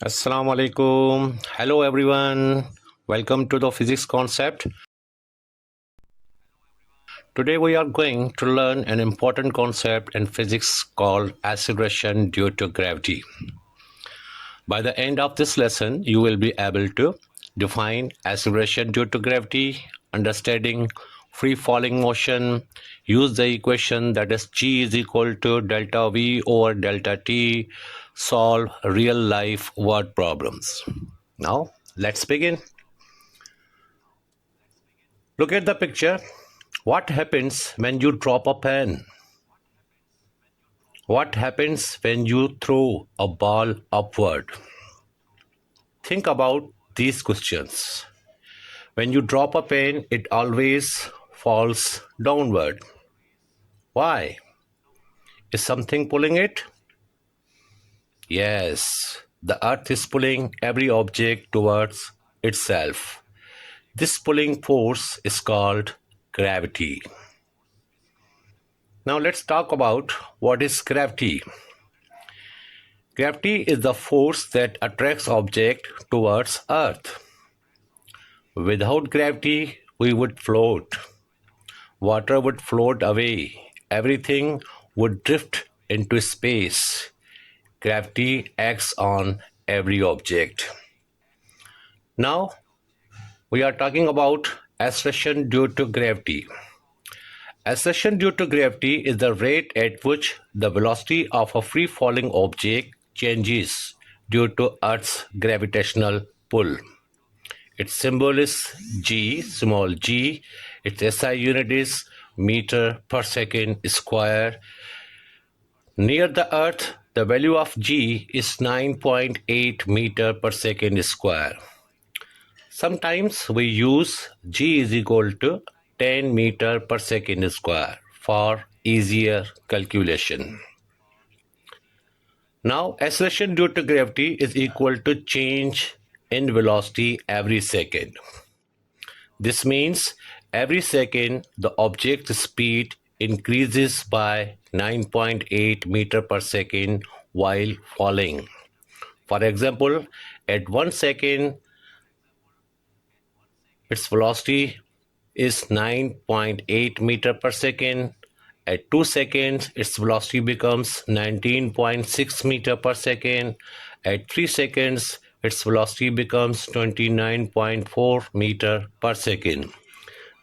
Assalamu alaikum. Hello everyone. Welcome to the physics concept. Today we are going to learn an important concept in physics called acceleration due to gravity. By the end of this lesson, you will be able to define acceleration due to gravity, understanding free falling motion, use the equation that is G is equal to delta V over delta T, solve real life word problems. Now, let's begin. Look at the picture. What happens when you drop a pen? What happens when you throw a ball upward? Think about these questions. When you drop a pen, it always falls downward. Why? Is something pulling it? Yes, the earth is pulling every object towards itself. This pulling force is called gravity. Now let's talk about what is gravity. Gravity is the force that attracts objects towards Earth. Without gravity, we would float. Water would float away. Everything would drift into space. Gravity acts on every object. Now, we are talking about acceleration due to gravity. Acceleration due to gravity is the rate at which the velocity of a free falling object changes due to Earth's gravitational pull. Its symbol is G, small g. Its SI unit is meter per second square. Near the Earth, the value of G is 9.8 meter per second square. Sometimes we use G is equal to 10 meter per second square for easier calculation. Now, acceleration due to gravity is equal to change in velocity every second. This means every second the object's speed increases by 9.8 meter per second while falling. For example, at 1 second, its velocity is 9.8 meter per second. At 2 seconds, its velocity becomes 19.6 meter per second. At 3 seconds, its velocity becomes 29.4 meter per second.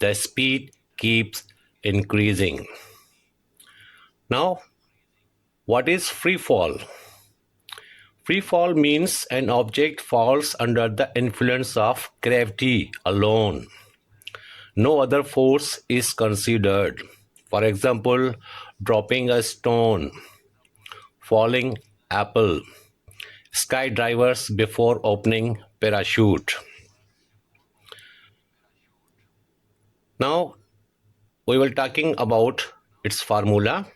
The speed keeps increasing. Now, what is free fall? Free fall means an object falls under the influence of gravity alone. No other force is considered. For example, dropping a stone, falling apple, skydivers before opening parachute. Now we will talking about its formula.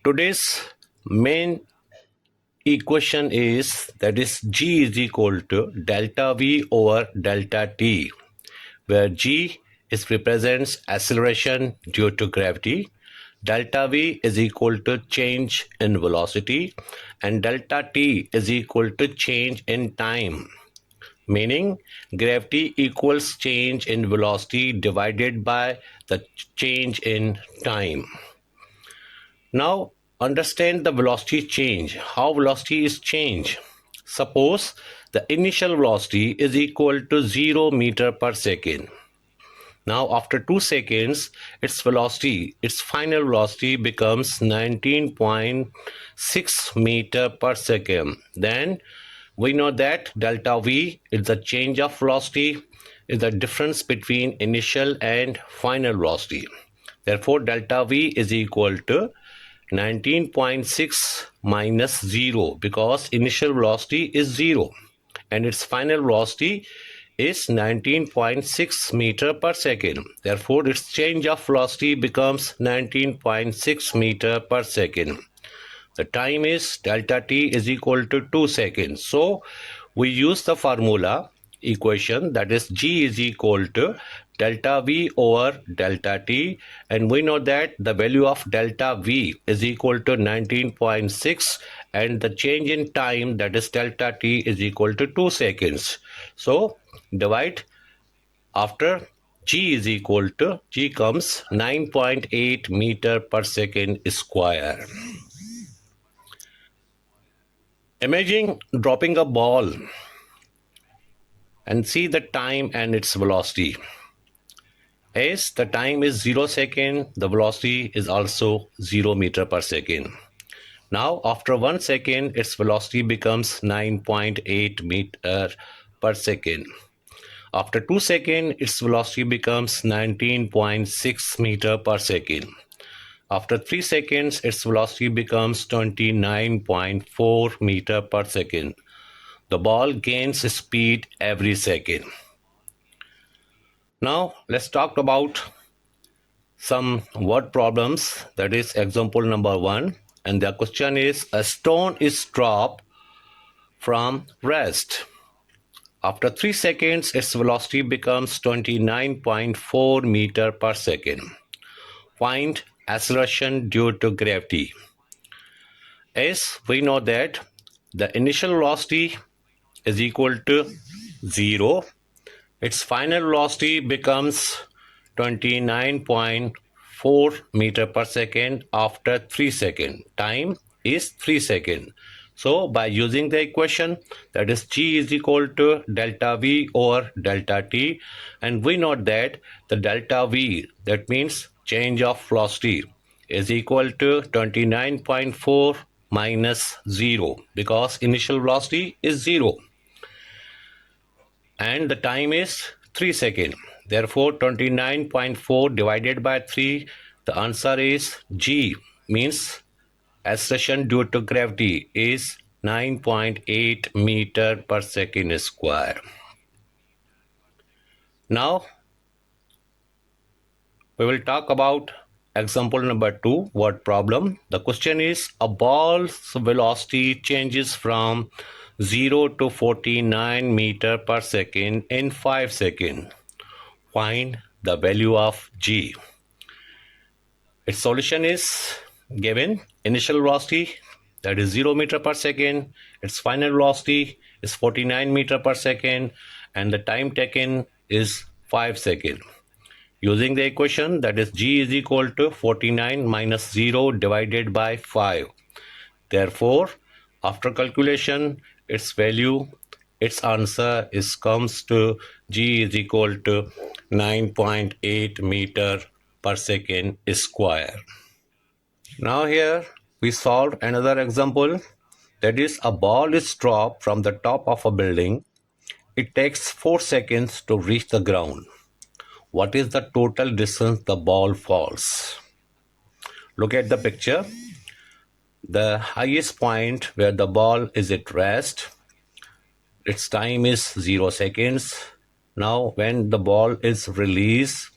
Today's main equation is that is G is equal to delta V over delta T, where G is represents acceleration due to gravity, delta V is equal to change in velocity, and delta T is equal to change in time, meaning gravity equals change in velocity divided by the change in time. Now understand the velocity change. How velocity is change? Suppose the initial velocity is equal to 0 meter per second. Now after 2 seconds, its final velocity becomes 19.6 meter per second. Then we know that delta V is the change of velocity, is the difference between initial and final velocity. Therefore, delta V is equal to 19.6 minus 0, because initial velocity is 0 and its final velocity is 19.6 meter per second. Therefore, its change of velocity becomes 19.6 meter per second. The time is delta t is equal to 2 seconds. So we use the formula equation, that is G is equal to delta V over delta T, and we know that the value of delta V is equal to 19.6 and the change in time, that is delta T, is equal to 2 seconds. So divide after G is equal to, G comes 9.8 meter per second square. Imagine dropping a ball and see the time and its velocity. As the time is 0 second, the velocity is also 0 meter per second. Now after 1 second, its velocity becomes 9.8 meter per second. After 2 seconds, its velocity becomes 19.6 meter per second. After 3 seconds, its velocity becomes 29.4 meter per second. The ball gains speed every second. Now let's talk about some word problems. That is example number 1. And the question is, a stone is dropped from rest. After 3 seconds, its velocity becomes 29.4 meter per second. Find acceleration due to gravity. As we know that the initial velocity is equal to 0, its final velocity becomes 29.4 meter per second after 3 seconds. Time is 3 seconds. So by using the equation, that is G is equal to delta V over delta T, and we know that the delta V, that means change of velocity, is equal to 29.4 minus 0, because initial velocity is 0 and the time is 3 seconds. Therefore 29.4 divided by 3, the answer is G, means acceleration due to gravity is 9.8 meter per second square. Now we will talk about example number 2, word problem. The question is, a ball's velocity changes from 0 to 49 meter per second in 5 seconds. Find the value of G. Its solution is given. Initial velocity, that is 0 meter per second. Its final velocity is 49 meter per second, and the time taken is 5 seconds. Using the equation, that is G is equal to 49 minus 0 divided by 5. Therefore, after calculation, its value, its answer comes to G is equal to 9.8 meter per second square. Now here we solve another example, that is, a ball is dropped from the top of a building. It takes 4 seconds to reach the ground. What is the total distance the ball falls? Look at the picture. The highest point where the ball is at rest, its time is 0 seconds. Now when the ball is released,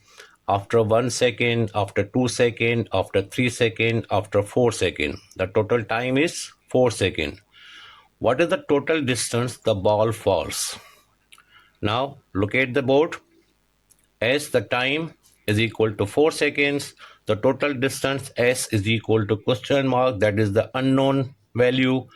after 1 second, after 2 seconds, after 3 seconds, after 4 seconds, the total time is 4 seconds. What is the total distance the ball falls? Now look at the board. As the time is equal to 4 seconds, the total distance S is equal to question mark, that is the unknown value,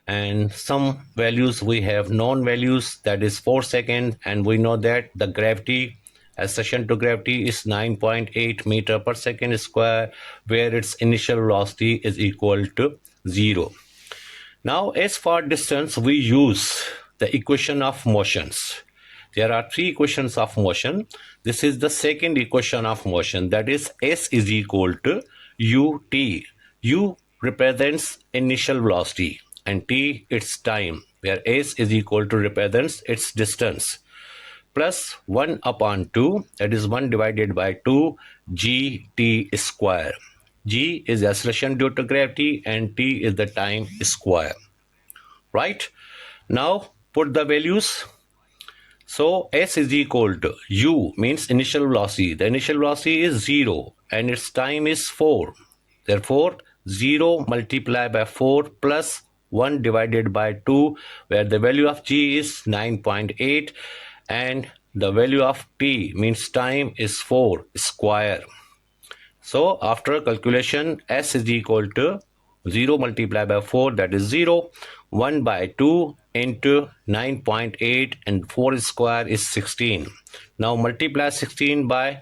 and some values we have known values, that is 4 seconds, and we know that the gravity, acceleration to gravity, is 9.8 meter per second square, where its initial velocity is equal to 0. Now as for distance, we use the equation of motions. There are 3 equations of motion. This is the second equation of motion, that is S is equal to ut. U represents initial velocity and t its time, where S is equal to represents its distance, plus 1 upon 2, that is 1 divided by 2 gt square. G is acceleration due to gravity and t is the time square. Right? Now put the values. So S is equal to U, means initial velocity. The initial velocity is 0 and its time is 4. Therefore 0 multiplied by 4 plus 1 divided by 2, where the value of G is 9.8, and the value of t means time is 4 square. So after calculation, s is equal to 0 multiplied by 4, that is 0, 1 by 2 into 9.8, and 4 square is 16. Now multiply 16 by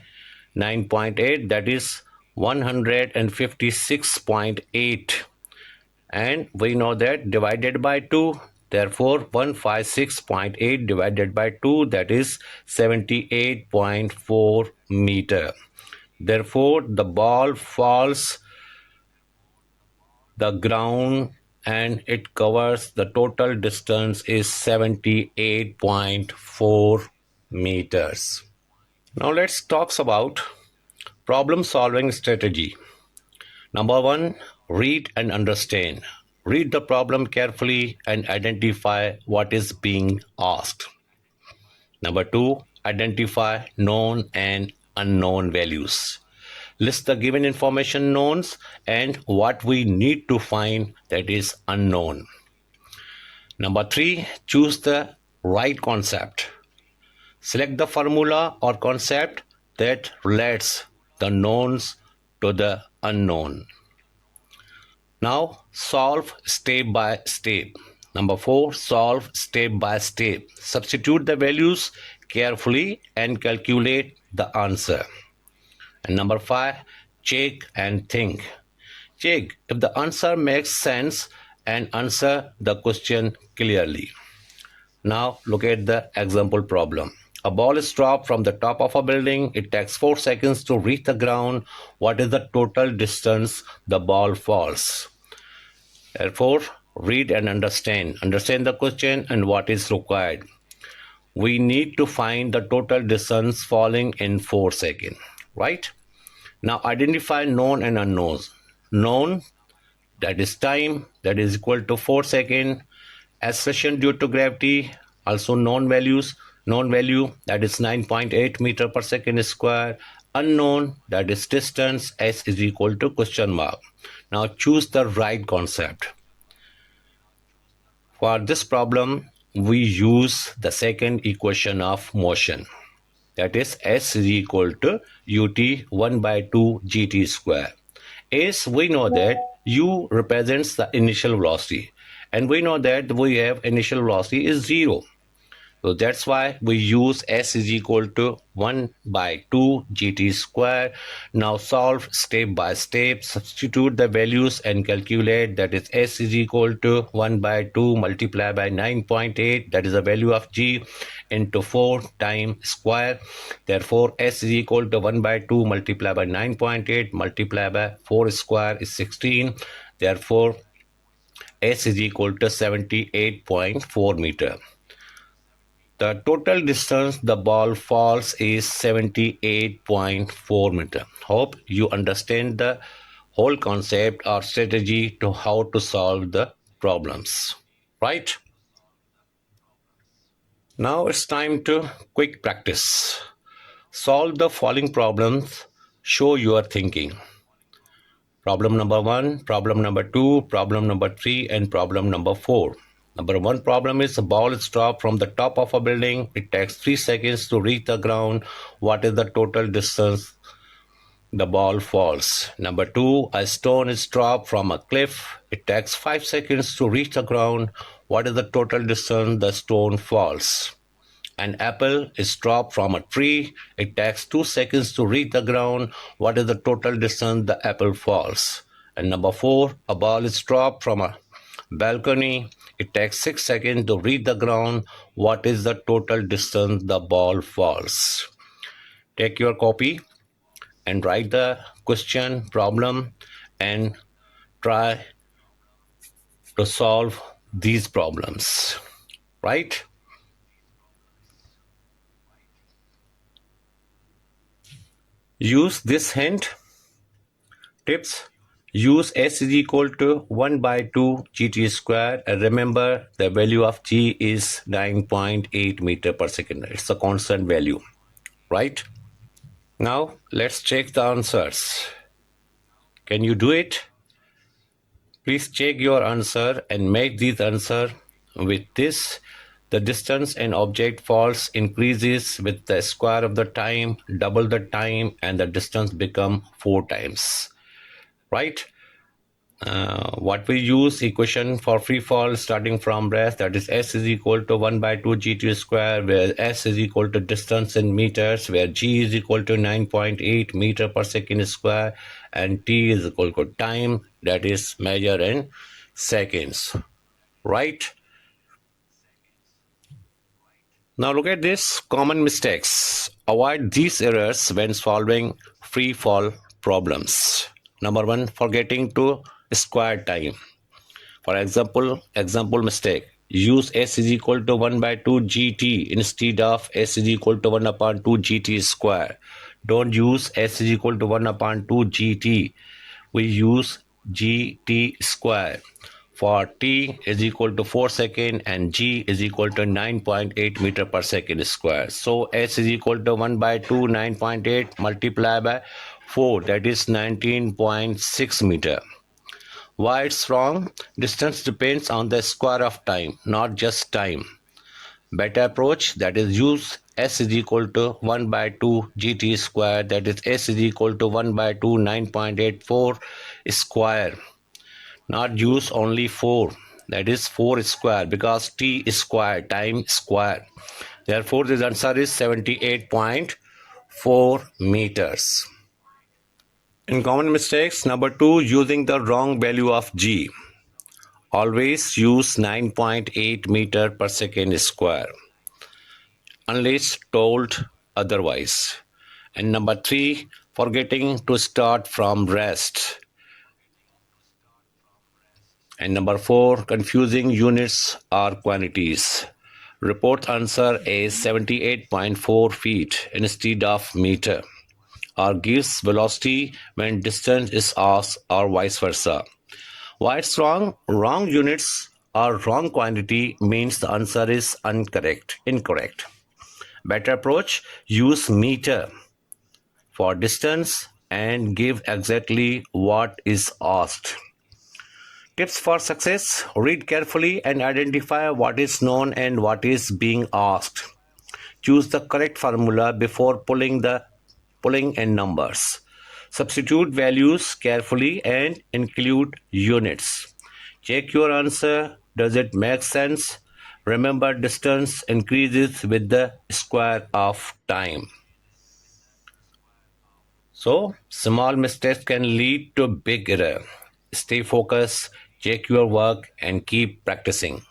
9.8, that is 156.8. And we know that divided by 2, therefore 156.8 divided by 2, that is 78.4 meter. Therefore, the ball falls the ground and it covers the total distance is 78.4 meters. Now let's talk about problem solving strategy. Number 1, read and understand. Read the problem carefully and identify what is being asked. Number 2, identify known and unknown values. List the given information knowns and what we need to find that is unknown. Number 3, choose the right concept. Select the formula or concept that relates the knowns to the unknown. Now solve step by step. Number 4, solve step by step. Substitute the values carefully and calculate the answer. And number 5, check and think. Check if the answer makes sense and answer the question clearly. Now look at the example problem. A ball is dropped from the top of a building. It takes 4 seconds to reach the ground. What is the total distance the ball falls? Therefore, read and understand. Understand the question and what is required. We need to find the total distance falling in 4 seconds, right? Now identify known and unknowns. Known, that is time, that is equal to 4 seconds. Acceleration due to gravity, also known values. Known value, that is 9.8 meter per second square. Unknown, that is distance, s is equal to question mark. Now choose the right concept. For this problem, we use the second equation of motion. That is s is equal to ut 1 by 2 gt square. As we know that u represents the initial velocity, and we know that we have initial velocity is 0. So that's why we use s is equal to 1 by 2 gt square. Now solve step by step, substitute the values and calculate. That is s is equal to 1 by 2 multiplied by 9.8, that is the value of g, into 4 times square. Therefore s is equal to 1 by 2 multiplied by 9.8 multiplied by 4 square is 16. Therefore s is equal to 78.4 meter. The total distance the ball falls is 78.4 meter. Hope you understand the whole concept or strategy to how to solve the problems, right? Now it's time to quick practice. Solve the following problems. Show your thinking. Problem number 1, problem number 2, problem number 3, and problem number 4. Number 1 problem is a ball is dropped from the top of a building. It takes 3 seconds to reach the ground. What is the total distance the ball falls? Number 2, a stone is dropped from a cliff. It takes 5 seconds to reach the ground. What is the total distance the stone falls? An apple is dropped from a tree. It takes 2 seconds to reach the ground. What is the total distance the apple falls? And number 4, a ball is dropped from a balcony. It takes 6 seconds to reach the ground. What is the total distance the ball falls? Take your copy and write the question, problem, and try to solve these problems, right? Use this hint. Tips. Use s is equal to 1 by 2 gt square, and remember the value of g is 9.8 meter per second. It's a constant value, right? Now let's check the answers. Can you do it? Please check your answer and make this answer with this The distance an object falls increases with the square of the time, double the time, and the distance become 4 times. Right? What we use equation for free fall starting from rest, that is s is equal to 1 by 2 gt square, where s is equal to distance in meters, where g is equal to 9.8 meter per second square, and t is equal to time, that is measure in seconds. Right? Now look at this common mistakes. Avoid these errors when solving free fall problems. Number one, forgetting to square time. For example mistake. Use s is equal to 1 by 2 gt instead of s is equal to 1 upon 2 gt square. Don't use s is equal to 1 upon 2 gt. We use gt square. For t is equal to 4 second and g is equal to 9.8 meter per second square. So s is equal to 1 by 2 9.8 multiplied by 4, that is 19.6 meter. Why it's wrong? Distance depends on the square of time, not just time. Better approach, that is use s is equal to 1 by 2 gt square, that is s is equal to 1 by 2 9.84 square. Not use only 4, that is 4 square, because t is square, time square. Therefore, the answer is 78.4 meters. In common mistakes, number 2, using the wrong value of g. Always use 9.8 meter per second square unless told otherwise. And number 3, forgetting to start from rest. And number 4, confusing units or quantities. Report answer is 78.4 feet instead of meter, or gives velocity when distance is asked, or vice versa. Why it's wrong? Wrong units or wrong quantity means the answer is incorrect. Better approach, use meter for distance and give exactly what is asked. Tips for success, read carefully and identify what is known and what is being asked. Choose the correct formula before pulling in numbers. Substitute values carefully and include units. Check your answer. Does it make sense? Remember, distance increases with the square of time. So, small mistakes can lead to big error. Stay focused, check your work, and keep practicing.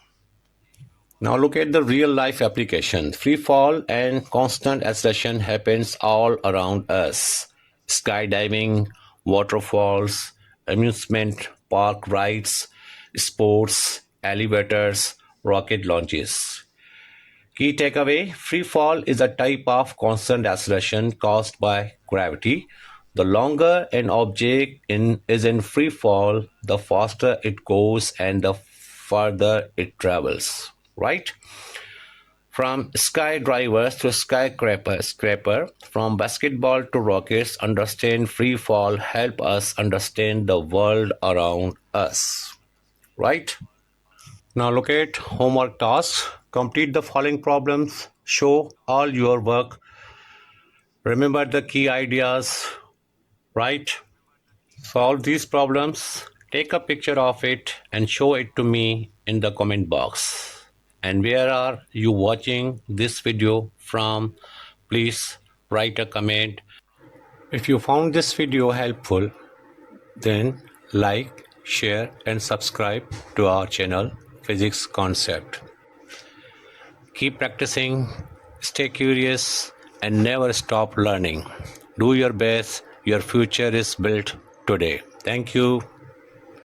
Now look at the real life application. Free fall and constant acceleration happens all around us. Skydiving, waterfalls, amusement park rides, sports, elevators, rocket launches. Key takeaway, free fall is a type of constant acceleration caused by gravity. The longer an object is in free fall, the faster it goes and the further it travels. Right? From skydivers to skyscraper, from basketball to rockets, understand free fall help us understand the world around us. Right? Now look at homework tasks. Complete the following problems. Show all your work. Remember the key ideas. Right? Solve these problems. Take a picture of it and show it to me in the comment box. And where are you watching this video from? Please write a comment. If you found this video helpful, then like, share and subscribe to our channel Physics Concept. Keep practicing, stay curious and never stop learning. Do your best. Your future is built today. Thank you.